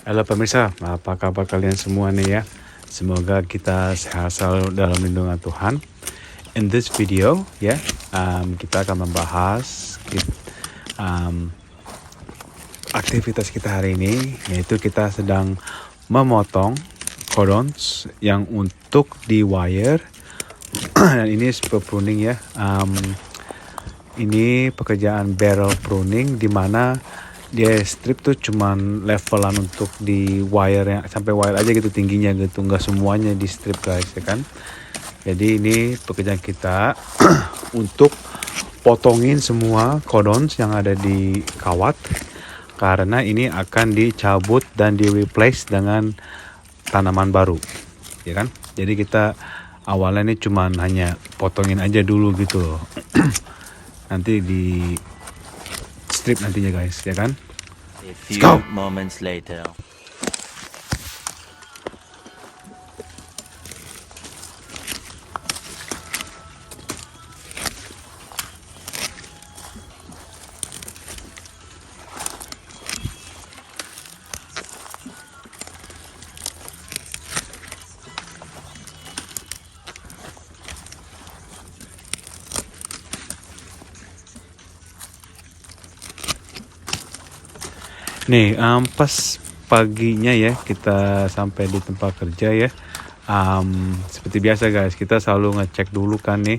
Halo pemirsa, apa kabar kalian semua nih ya? Semoga kita sehat selalu dalam lindungan Tuhan. In this video ya, kita akan membahas aktivitas kita hari ini, yaitu kita sedang memotong cordons yang untuk di wire. Dan ini seperti pruning ya. Ini pekerjaan barrel pruning di mana dia strip tuh cuman levelan untuk di wire yang sampai wire aja gitu tingginya gitu, nggak semuanya di strip guys ya kan. Jadi ini pekerjaan kita untuk potongin semua cordons yang ada di kawat karena ini akan dicabut dan di replace dengan tanaman baru ya kan. Jadi kita awalnya ini cuman hanya potongin aja dulu gitu loh. Nanti di strip nantinya guys ya kan. A few moments later. Nih, pas paginya ya kita sampai di tempat kerja ya. Seperti biasa guys, kita selalu ngecek dulu kan nih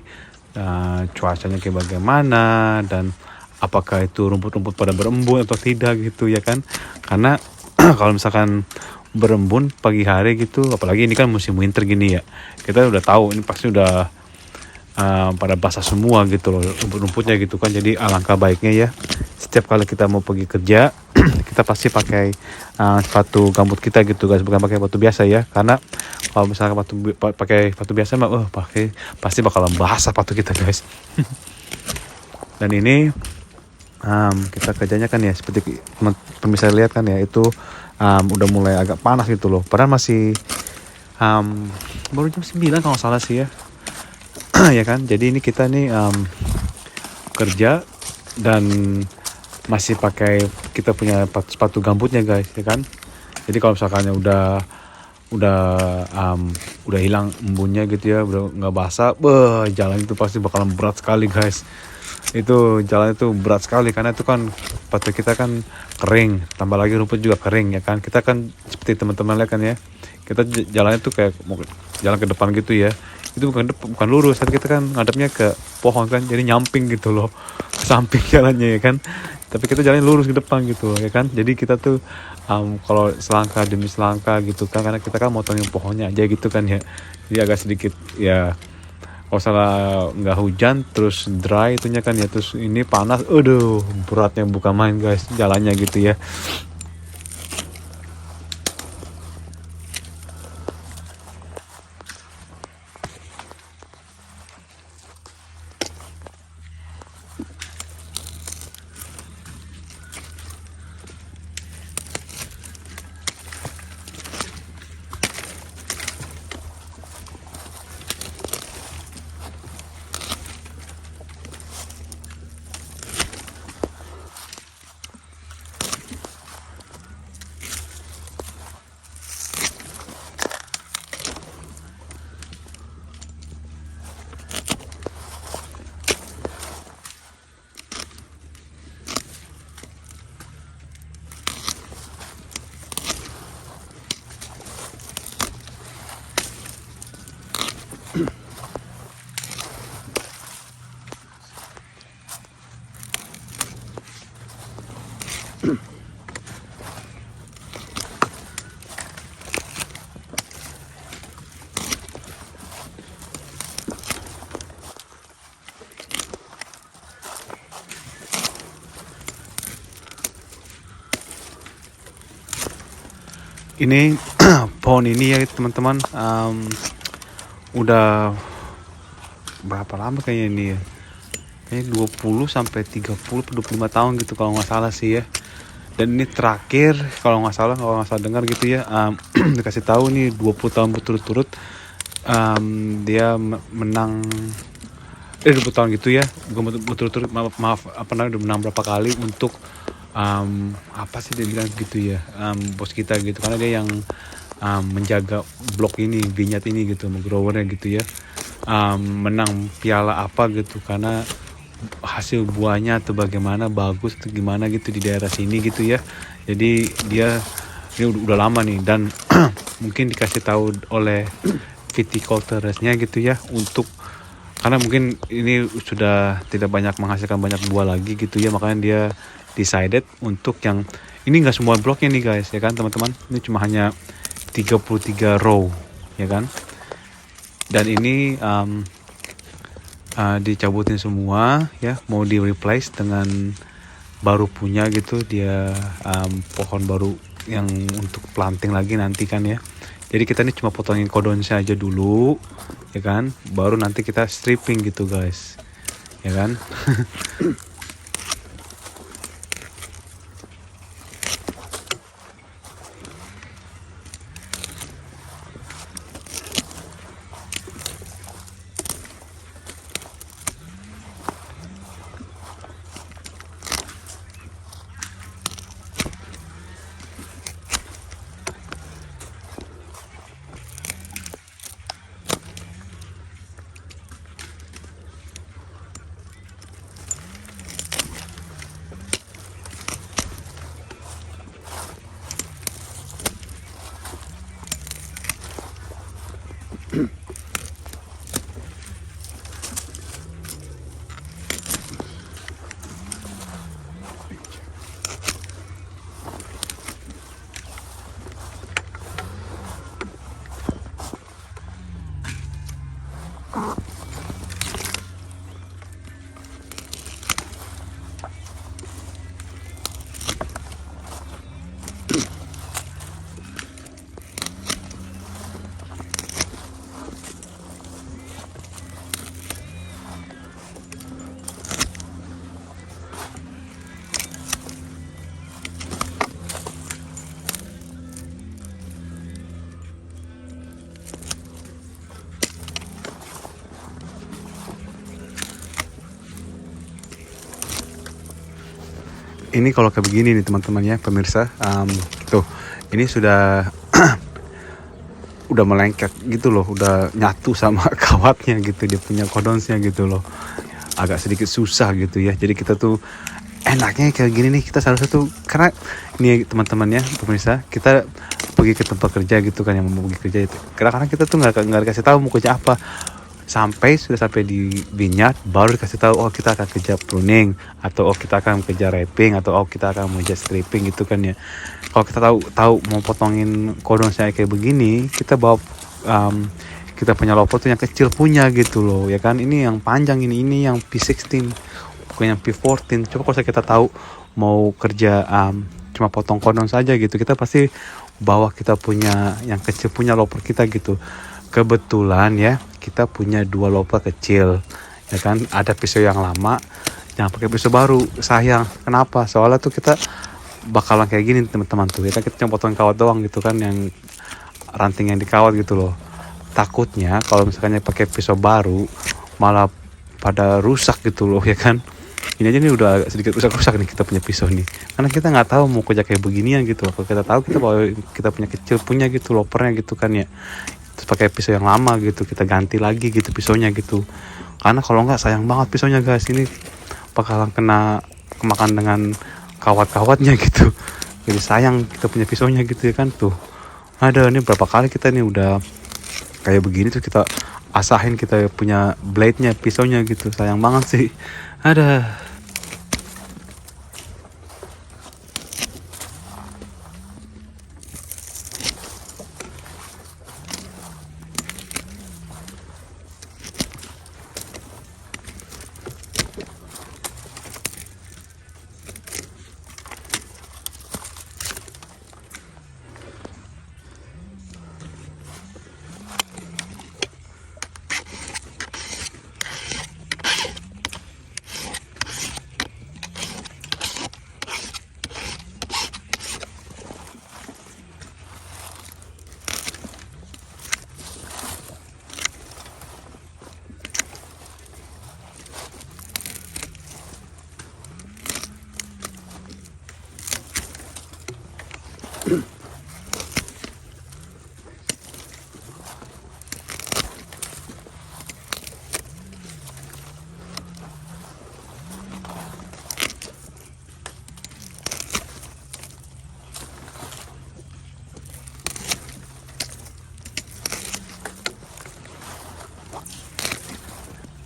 cuacanya kayak bagaimana dan apakah itu rumput-rumput pada berembun atau tidak gitu ya kan. Karena kalau misalkan berembun pagi hari gitu, apalagi ini kan musim winter gini ya, kita udah tahu ini pasti udah pada basah semua gitu loh rumput-rumputnya gitu kan. Jadi alangkah baiknya ya setiap kali kita mau pergi kerja kita pasti pakai sepatu gambut kita gitu guys, bukan pakai sepatu biasa ya, karena kalau misalnya pakai sepatu biasa mah pasti bakalan basah sepatu kita guys. Dan ini kita kerjanya kan ya seperti pemirsa lihat kan ya, itu udah mulai agak panas gitu loh, padahal masih baru jam 9 kalau salah sih ya. Ya kan, jadi ini kita nih kerja dan masih pakai kita punya sepatu gambutnya guys ya kan. Jadi kalau misalkannya udah hilang embunnya gitu ya, udah nggak basah, jalan itu pasti bakalan berat sekali guys. Itu jalan itu berat sekali karena itu kan sepatu kita kan kering, tambah lagi rumput juga kering ya kan. Kita kan seperti teman-teman lihat kan ya, kita jalannya tuh kayak mau jalan ke depan gitu ya, itu bukan lurus, tapi kita kan ngadepnya ke pohon kan, jadi nyamping gitu loh ke samping jalannya ya kan, tapi kita jalan lurus ke depan gitu loh ya kan. Jadi kita tuh kalau selangkah demi selangkah gitu kan, karena kita kan motongin pohonnya aja gitu kan ya, jadi agak sedikit ya, kalau salah nggak hujan terus dry itunya kan ya, terus ini panas, aduh beratnya bukan main guys jalannya gitu ya. Ini pohon ini ya teman-teman, udah berapa lama kayaknya ini ya, kayaknya 20 sampai 30 25 tahun gitu kalau nggak salah sih ya. Dan ini terakhir kalau nggak salah dengar gitu ya, dikasih tahu nih 20 tahun berturut-turut dia menang 20 tahun gitu ya, berturut-turut, maaf apa namanya, udah menang berapa kali untuk apa sih dia bilang gitu ya, bos kita gitu, karena dia yang menjaga blok ini, vinyet ini gitu, growernya gitu ya, menang piala apa gitu karena hasil buahnya atau bagaimana bagus atau gimana gitu di daerah sini gitu ya. Jadi dia ini udah lama nih, dan mungkin dikasih tahu oleh viticulturesnya gitu ya, untuk karena mungkin ini sudah tidak banyak menghasilkan banyak buah lagi gitu ya, makanya dia decided untuk yang ini, nggak semua bloknya nih guys ya kan teman-teman, ini cuma hanya 33 row ya kan, dan ini dicabutin semua ya, mau di replace dengan baru punya gitu dia, pohon baru yang untuk planting lagi nanti kan ya. Jadi kita ini cuma potongin kodonsnya aja dulu ya kan, baru nanti kita stripping gitu guys ya kan. Ini kalau kayak begini nih teman-teman ya pemirsa, tuh ini sudah udah melengket gitu loh, udah nyatu sama kawatnya gitu, dia punya kodonsnya gitu loh, agak sedikit susah gitu ya. Jadi kita tuh enaknya kayak gini nih, kita seharusnya tuh, karena ini teman-teman ya pemirsa, kita pergi ke tempat kerja gitu kan, yang mau pergi kerja itu kadang-kadang kita tuh nggak dikasih tahu mau kerja apa, sudah sampai di vineyard baru dikasih tahu, oh kita akan kerja pruning, atau oh kita akan kerja wrapping, atau oh kita akan kerja stripping gitu kan ya. Kalau kita tahu mau potongin kodon saya kayak begini, kita bawa kita punya lopo tuh yang kecil punya gitu loh ya kan, ini yang panjang, ini yang P16 bukan yang P14. Coba kalau kita tahu mau kerja cuma potong kodon saja gitu, kita pasti bawa kita punya yang kecil, punya loper kita gitu. Kebetulan ya kita punya 2 loper kecil ya kan, ada pisau yang lama, jangan pakai pisau baru, sayang. Kenapa? Soalnya tuh kita bakalan kayak gini teman-teman tuh ya kan, kita cuma potong kawat doang gitu kan, yang ranting yang dikawat gitu loh. Takutnya kalau misalnya pakai pisau baru malah pada rusak gitu loh ya kan. Ini aja nih udah sedikit rusak nih kita punya pisau nih, karena kita nggak tahu mau kerja kayak beginian gitu. Kalau kita tahu, kita bawa kita punya kecil punya gitu lopernya gitu kan ya, terus pakai pisau yang lama gitu, kita ganti lagi gitu pisaunya gitu, karena kalau nggak sayang banget pisaunya guys, ini bakalan kemakan dengan kawat-kawatnya gitu. Jadi sayang kita punya pisaunya gitu ya kan. Tuh ada ini berapa kali kita nih udah kayak begini tuh kita asahin kita punya blade-nya, pisaunya gitu, sayang banget sih. Ada.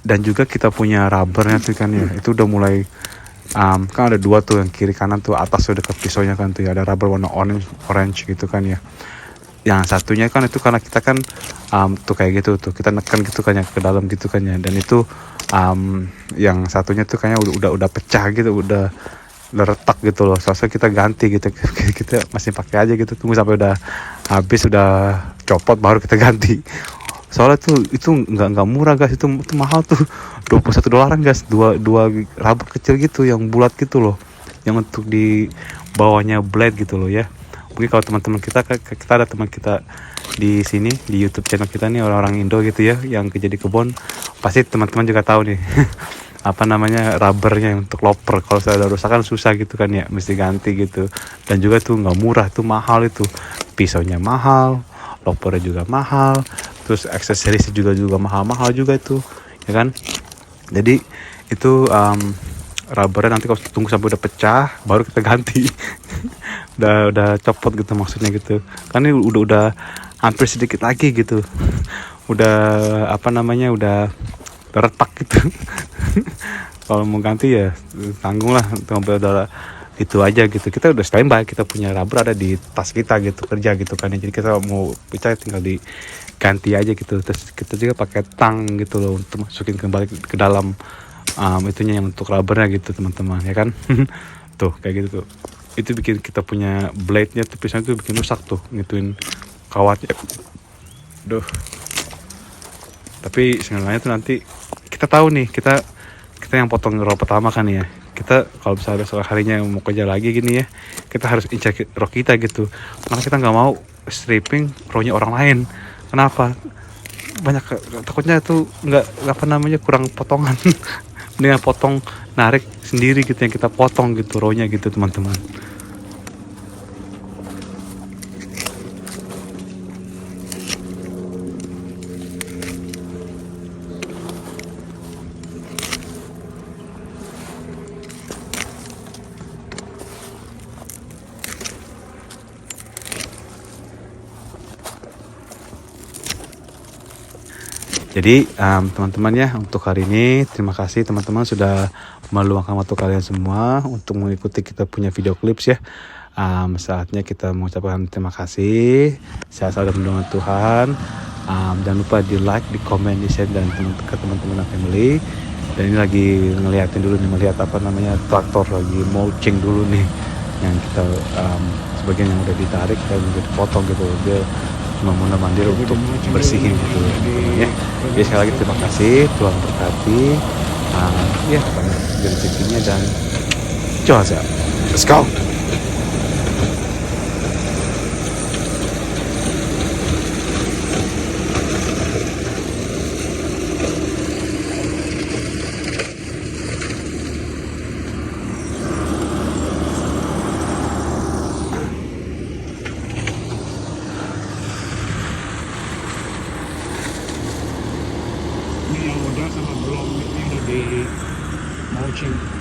Dan juga kita punya rubbernya tuh kan ya, itu udah mulai kan ada dua tuh, yang kiri kanan tuh, atas udah dekat pisaunya kan tuh ya, ada rubber warna orange gitu kan ya. Yang satunya kan itu karena kita kan tuh kayak gitu tuh, kita neken gitu kan ya ke dalam gitu kan ya, dan itu yang satunya tuh kayaknya udah pecah gitu, udah retak gitu loh. Soalnya kita ganti gitu kita masih pakai aja gitu, tunggu sampai udah habis, udah copot baru kita ganti. Soalnya tuh itu nggak murah guys, itu mahal tuh, $21 guys, dua rubber kecil gitu yang bulat gitu loh, yang untuk di bawahnya blade gitu loh ya. Mungkin kalau teman-teman kita ada teman kita di sini di YouTube channel kita nih, orang-orang Indo gitu ya yang kerja di kebun, pasti teman-teman juga tahu nih apa namanya, rubbernya untuk loper. Kalau saya udah rusak kan susah gitu kan ya, mesti ganti gitu. Dan juga tuh nggak murah, tuh mahal, itu pisaunya mahal, lopernya juga mahal, terus aksesorisnya juga mahal juga itu ya kan. Jadi itu rubbernya nanti kalau tunggu sampai udah pecah baru kita ganti. udah copot gitu maksudnya gitu kan, ini udah hampir sedikit lagi gitu, udah apa namanya, udah retak gitu. Kalau mau ganti ya tanggung lah, sampai udah itu aja gitu. Kita udah standby, kita punya rubber ada di tas kita gitu, kerja gitu kan ya. Jadi kita mau pecah tinggal diganti aja gitu. Terus kita juga pakai tang gitu loh untuk masukin kembali ke dalam itunya yang untuk rubbernya gitu teman-teman ya kan. Tuh kayak gitu tuh, itu bikin kita punya blade-nya tuh, pisaunya tuh bikin rusak tuh, ngituin kawatnya. Duh, tapi sebenarnya tuh nanti kita tahu nih, kita yang potong roh pertama kan ya, kita kalau misalnya besok harinya mau kerja lagi gini ya, kita harus incar roh kita gitu, karena kita nggak mau stripping rohnya orang lain. Kenapa? Banyak takutnya tuh nggak apa namanya, kurang potongan. Dengan potong narik sendiri gitu, yang kita potong gitu rohnya gitu teman-teman. Jadi teman-teman ya, untuk hari ini terima kasih teman-teman sudah meluangkan waktu kalian semua untuk mengikuti kita punya video clips ya. Saatnya kita mengucapkan terima kasih. Saya selalu mendukung Tuhan. Jangan lupa di like, di komen, di share dan ke teman-teman dan family. Dan ini lagi ngeliatin dulu nih, melihat apa namanya, traktor lagi mulching dulu nih, yang kita sebagian yang udah ditarik dan udah dipotong gitu. Dia cuma mondar-mandir untuk bersihin gitu ya. Jadi sekali lagi terima kasih, Tuhan berkati ya, banyak rezekinya dan cuaca. Let's go. Ini yang udah sama belum, ini udah di mulching.